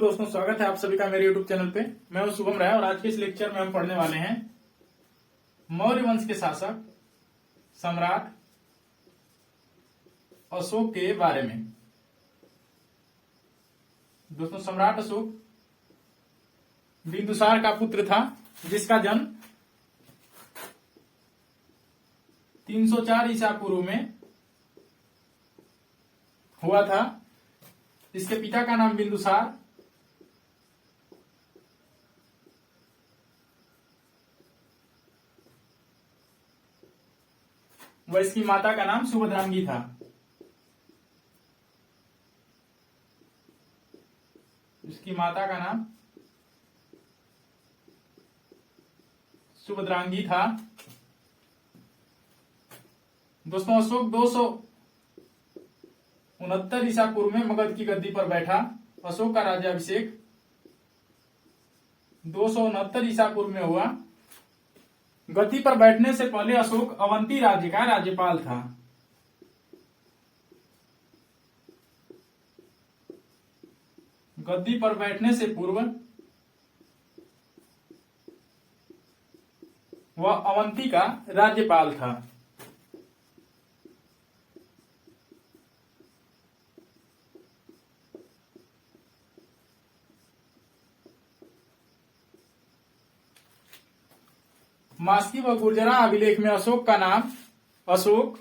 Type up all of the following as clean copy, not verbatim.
दोस्तों, स्वागत है आप सभी का मेरे YouTube चैनल पे। मैं हूं शुभम राय और आज के इस लेक्चर में हम पढ़ने वाले हैं मौर्य वंश के शासक सम्राट अशोक के बारे में। दोस्तों, सम्राट अशोक बिंदुसार का पुत्र था, जिसका जन्म 304 ईसा पूर्व में हुआ था। इसके पिता का नाम बिंदुसार व इसकी माता का नाम सुभद्रांगी था। इसकी माता का नाम सुभद्रांगी था। दोस्तों, अशोक 269 ईसा पूर्व में मगध की गद्दी पर बैठा। अशोक का राज्याभिषेक 269 ईसा पूर्व में हुआ। गद्दी पर बैठने से पहले अशोक अवंती राज्य का राज्यपाल था। गद्दी पर बैठने से पूर्व वह अवंती का राज्यपाल था। मास्की व गुर्जरा अभिलेख में अशोक का नाम अशोक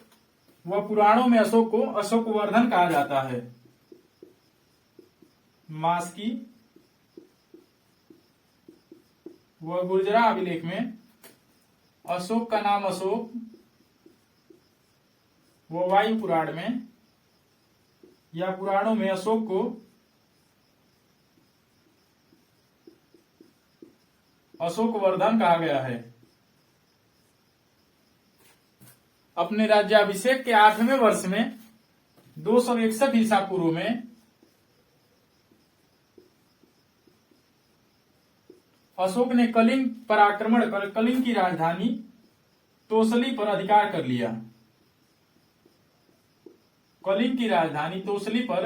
व पुराणों में अशोक को अशोकवर्धन कहा जाता है। मास्की व गुर्जरा अभिलेख में अशोक का नाम अशोक व वायु पुराण में या पुराणों में अशोक को अशोकवर्धन कहा गया है। अपने राज्याभिषेक के 8वें वर्ष में 261 ईसा पूर्व में अशोक ने कलिंग पर आक्रमण कर कलिंग की राजधानी तोसली पर अधिकार कर लिया। कलिंग की राजधानी तोसली पर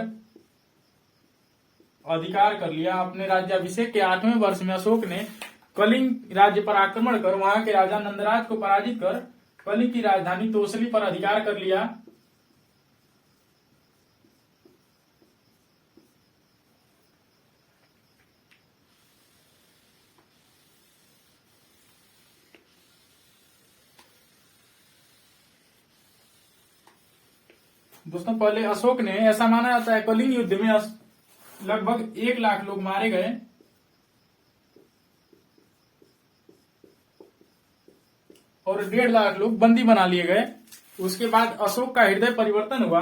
अधिकार कर लिया। अपने राज्याभिषेक के 8वें वर्ष में अशोक ने कलिंग राज्य पर आक्रमण कर वहां के राजा नंदराज को पराजित कर कलिंग की राजधानी तोसली पर अधिकार कर लिया। दोस्तों, पहले अशोक ने, ऐसा माना जाता है, कलिंग युद्ध में लगभग 1 लाख लोग मारे गए और 1.5 लाख लोग बंदी बना लिए गए। उसके बाद अशोक का हृदय परिवर्तन हुआ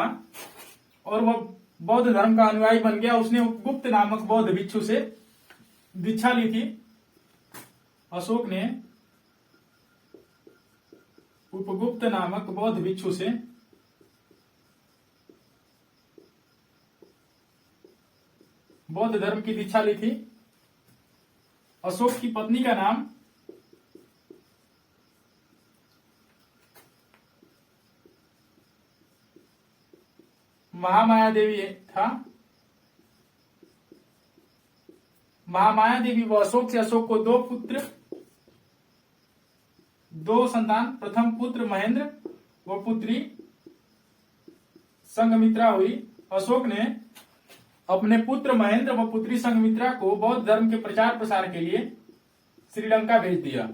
और वह बौद्ध धर्म का अनुयायी बन गया। उसने उपगुप्त नामक बौद्ध भिक्षु से दीक्षा ली थी। अशोक ने उपगुप्त नामक बौद्ध भिक्षु से बौद्ध धर्म की दीक्षा ली थी। अशोक की पत्नी का नाम महामाया देवी था। महामाया देवी व अशोक से अशोक को 2 संतान, प्रथम पुत्र महेंद्र व पुत्री संघमित्रा हुई। अशोक ने अपने पुत्र महेंद्र व पुत्री संघमित्रा को बौद्ध धर्म के प्रचार प्रसार के लिए श्रीलंका भेज दिया।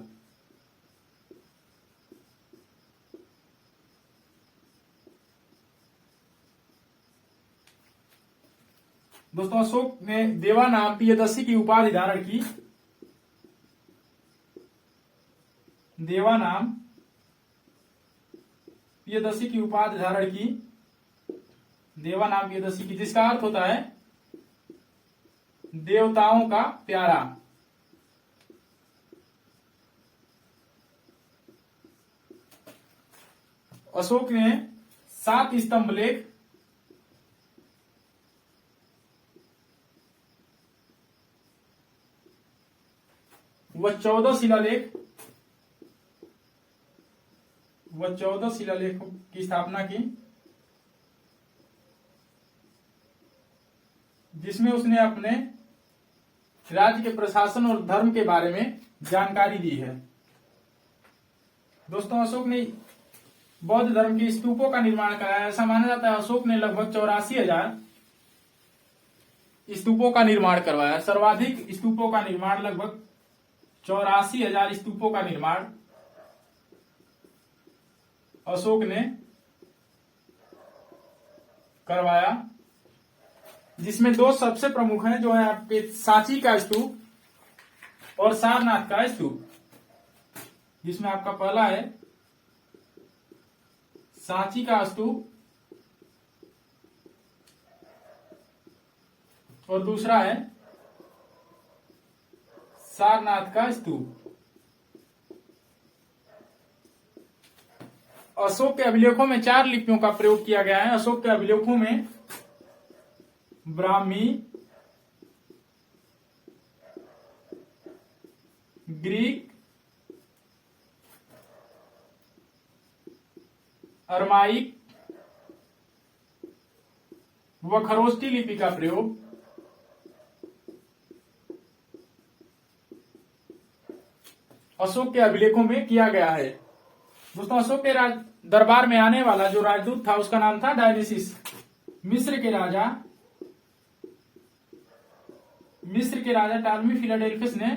दोस्तों, अशोक ने देवा नाम प्रियदर्शी की उपाधि धारण की। देवा नाम प्रियदर्शी की उपाधि धारण की। देवा नाम प्रियदर्शी की, जिसका अर्थ होता है देवताओं का प्यारा। अशोक ने 7 स्तंभ लेख व 14 शिलालेख की स्थापना की, जिसमें उसने अपने राज्य के प्रशासन और धर्म के बारे में जानकारी दी है। दोस्तों, अशोक ने बौद्ध धर्म के स्तूपों का निर्माण कराया। ऐसा माना जाता है अशोक ने लगभग 84,000 स्तूपों का निर्माण करवाया। सर्वाधिक स्तूपों का निर्माण, लगभग 84,000 स्तूपों का निर्माण अशोक ने करवाया, जिसमें दो सबसे प्रमुख हैं, जो है आपके सांची का स्तूप और सारनाथ का स्तूप। जिसमें आपका पहला है सांची का स्तूप और दूसरा है सारनाथ का स्तूप। अशोक के अभिलेखों में 4 लिपियों का प्रयोग किया गया है। अशोक के अभिलेखों में ब्राह्मी, ग्रीक, अरमाइक व खरोष्टी लिपि का प्रयोग अशोक के अभिलेखों में किया गया है। दोस्तों, अशोक के दरबार में आने वाला जो राजदूत था उसका नाम था डायनेसिस। मिस्र के राजा टालमी फिलाडेल्फियस ने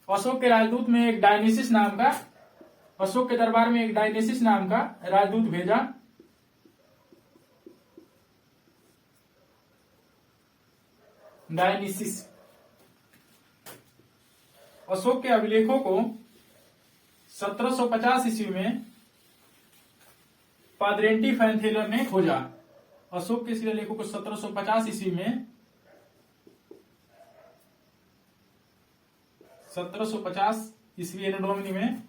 अशोक के राजदूत में एक डायनेसिस नाम का अशोक के दरबार में एक डायनेसिस नाम का राजदूत भेजा। डायनेसिस अशोक के अभिलेखों को 1750 ईस्वी में पादरेंटी फैनथेलर ने खोजा। अशोक के शिलालेखों को 1750 ईस्वी में 1750 ईस्वी एनो डोमिनी में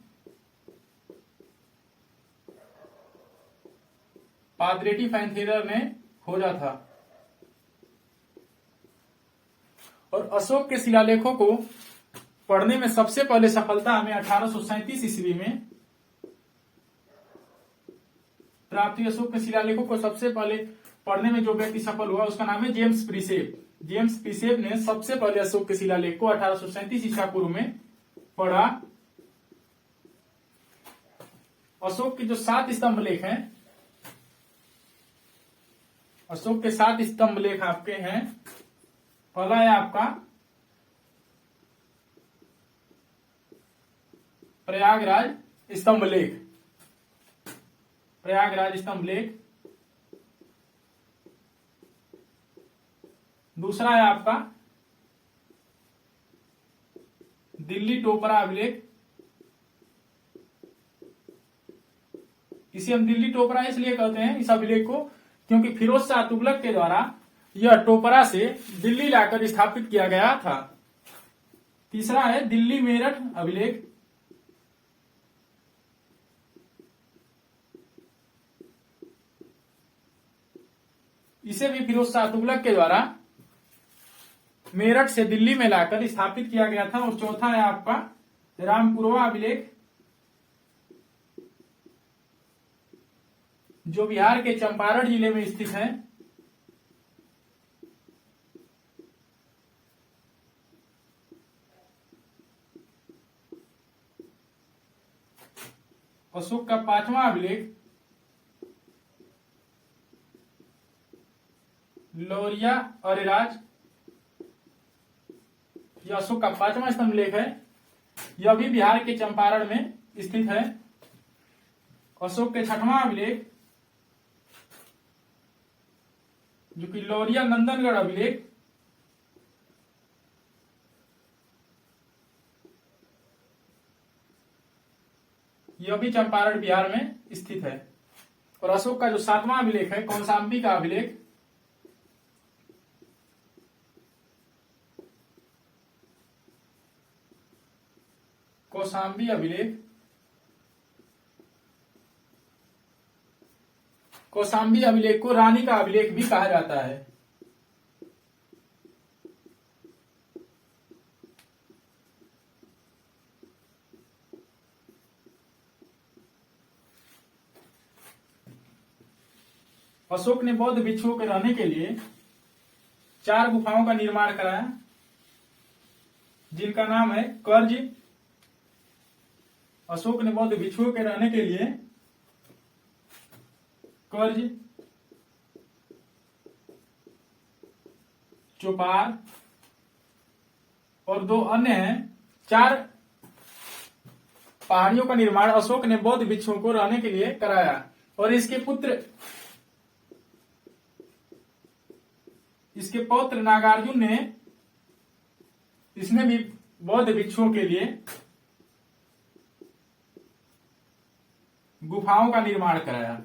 पादरेटी फैनथेलर ने खोजा था। और अशोक के शिलालेखों को पढ़ने में सबसे पहले सफलता हमें 1837 ईस्वी में प्राप्त हुई। अशोक के शिलालेखों को सबसे पहले पढ़ने में जो व्यक्ति सफल हुआ उसका नाम है जेम्स प्रिसेप। जेम्स प्रिसेप ने सबसे पहले अशोक के शिलालेख को 1837 ईसा पूर्व में पढ़ा। अशोक के जो 7 स्तंभ लेख हैं, अशोक के 7 स्तंभ लेख आपके हैं। पहला है आपका प्रयागराज स्तंभ लेख। प्रयागराज स्तंभ लेख। दूसरा है आपका दिल्ली टोपरा अभिलेख। इसे हम दिल्ली टोपरा इसलिए कहते हैं इस अभिलेख को क्योंकि फिरोज शाह तुगलक के द्वारा यह टोपरा से दिल्ली लाकर स्थापित किया गया था। तीसरा है दिल्ली मेरठ अभिलेख। इसे भी फिरोज शाह तुगलक के द्वारा मेरठ से दिल्ली में लाकर स्थापित किया गया था। और चौथा है आपका रामपुरवा अभिलेख, जो बिहार के चंपारण जिले में स्थित है। अशोक का 5वां अभिलेख लोरिया अरेराज, यह अशोक का 5वां स्तंभ लेख है। यह भी बिहार के चंपारण में स्थित है। अशोक के 6वां अभिलेख जो कि लोरिया नंदनगढ़ अभिलेख, यह भी चंपारण बिहार में स्थित है। और अशोक का जो 7वां अभिलेख है कौशाम्बी का अभिलेख, कौशाम्बी अभिलेख, कौशाम्बी अभिलेख को रानी का अभिलेख भी कहा जाता है। अशोक ने बौद्ध भिक्षुओं के रहने के लिए 4 गुफाओं का निर्माण कराया। जिनका नाम है कर्ज। अशोक ने बौद्ध भिक्षुओं के रहने के लिए कर्ज, चौपार और 2 अन्य हैं। 4 पहाड़ियों का निर्माण अशोक ने बौद्ध भिक्षुओं को रहने के लिए कराया। और इसके पौत्र नागार्जुन ने इसने भी बौद्ध भिक्षुओं के लिए गुफाओं का निर्माण कराया।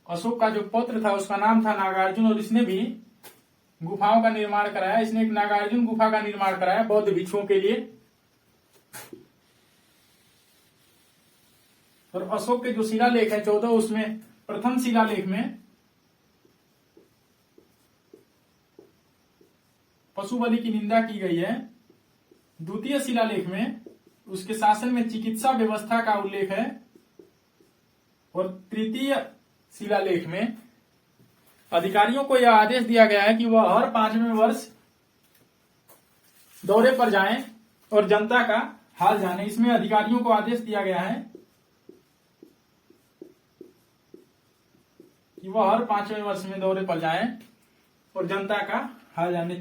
अशोक का जो पौत्र था उसका नाम था नागार्जुन और इसने भी गुफाओं का निर्माण कराया। इसने एक नागार्जुन गुफा का निर्माण कराया बौद्ध भिक्षुओं के लिए। और अशोक के जो शिलालेख है 14, उसमें प्रथम शिलालेख में पशु बलि की निंदा की गई है। द्वितीय शिलालेख में उसके शासन में चिकित्सा व्यवस्था का उल्लेख है। और तृतीय शिलालेख में अधिकारियों को यह आदेश दिया गया है कि वह हर 5वें वर्ष दौरे पर जाएं और जनता का हाल जाने। इसमें अधिकारियों को आदेश दिया गया है कि वह हर 5वें वर्ष में दौरे पर जाएं और जनता का हाल जाने।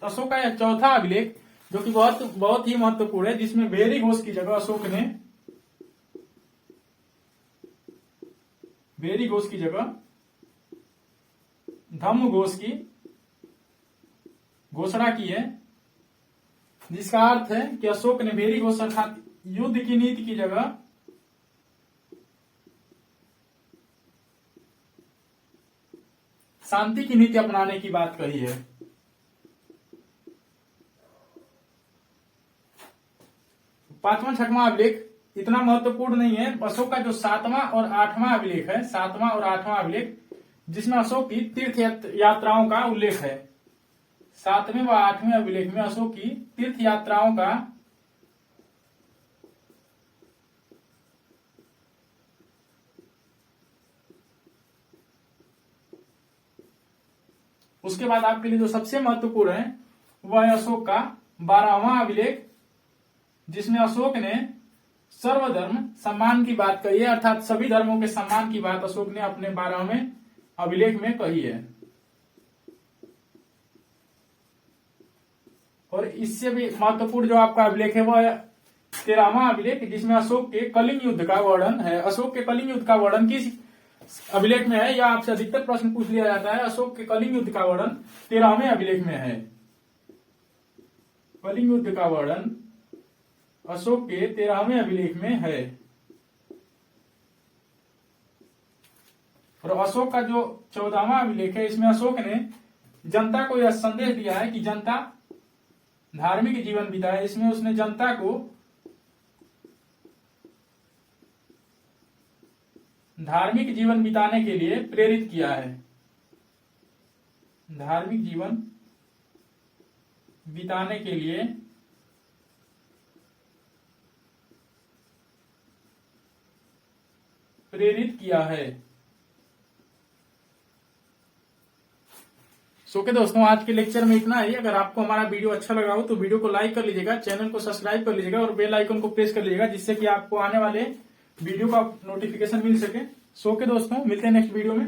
अशोक का यह चौथा अभिलेख जो कि बहुत ही महत्वपूर्ण है, जिसमें भेरी घोष की जगह अशोक ने भेरी घोष की जगह धम्म घोष की घोषणा की है, जिसका अर्थ है कि अशोक ने भेरी घोष अर्थात युद्ध की नीति की जगह शांति की नीति अपनाने की बात कही है। पांचवा छठवां अभिलेख इतना महत्वपूर्ण नहीं है। अशोक का जो 7वां और 8वां अभिलेख है, 7वां और 8वां अभिलेख, जिसमें अशोक की तीर्थ यात्राओं का उल्लेख है। 7वें व 8वें अभिलेख में अशोक की तीर्थ यात्राओं का उसके बाद आपके लिए जो सबसे महत्वपूर्ण है वह है अशोक का 12वां अभिलेख, जिसमें अशोक ने सर्वधर्म सम्मान की बात कही है, अर्थात सभी धर्मों के सम्मान की बात अशोक ने अपने 12वें अभिलेख में कही है। और इससे भी महत्वपूर्ण जो आपका अभिलेख है वह 13वां अभिलेख, जिसमें अशोक के कलिंग युद्ध का वर्णन है। अशोक के कलिंग युद्ध का वर्णन किस अभिलेख में है? यह आपसे अधिकतर प्रश्न पूछ लिया जाता है। अशोक के कलिंग युद्ध का वर्णन 13वें अभिलेख में है। कलिंग युद्ध का वर्णन अशोक के 13वें अभिलेख में है। और अशोक का जो 14वां अभिलेख है, इसमें अशोक ने जनता को यह संदेश दिया है कि जनता धार्मिक जीवन बिताए। इसमें उसने जनता को धार्मिक जीवन बिताने के लिए प्रेरित किया है। धार्मिक जीवन बिताने के लिए प्रेरित किया है। ओके दोस्तों, आज के लेक्चर में इतना ही। अगर आपको हमारा वीडियो अच्छा लगा हो तो वीडियो को लाइक कर लीजिएगा, चैनल को सब्सक्राइब कर लीजिएगा और बेल आइकन को प्रेस कर लीजिएगा, जिससे कि आपको आने वाले वीडियो का नोटिफिकेशन मिल सके। ओके दोस्तों, मिलते हैं नेक्स्ट वीडियो में।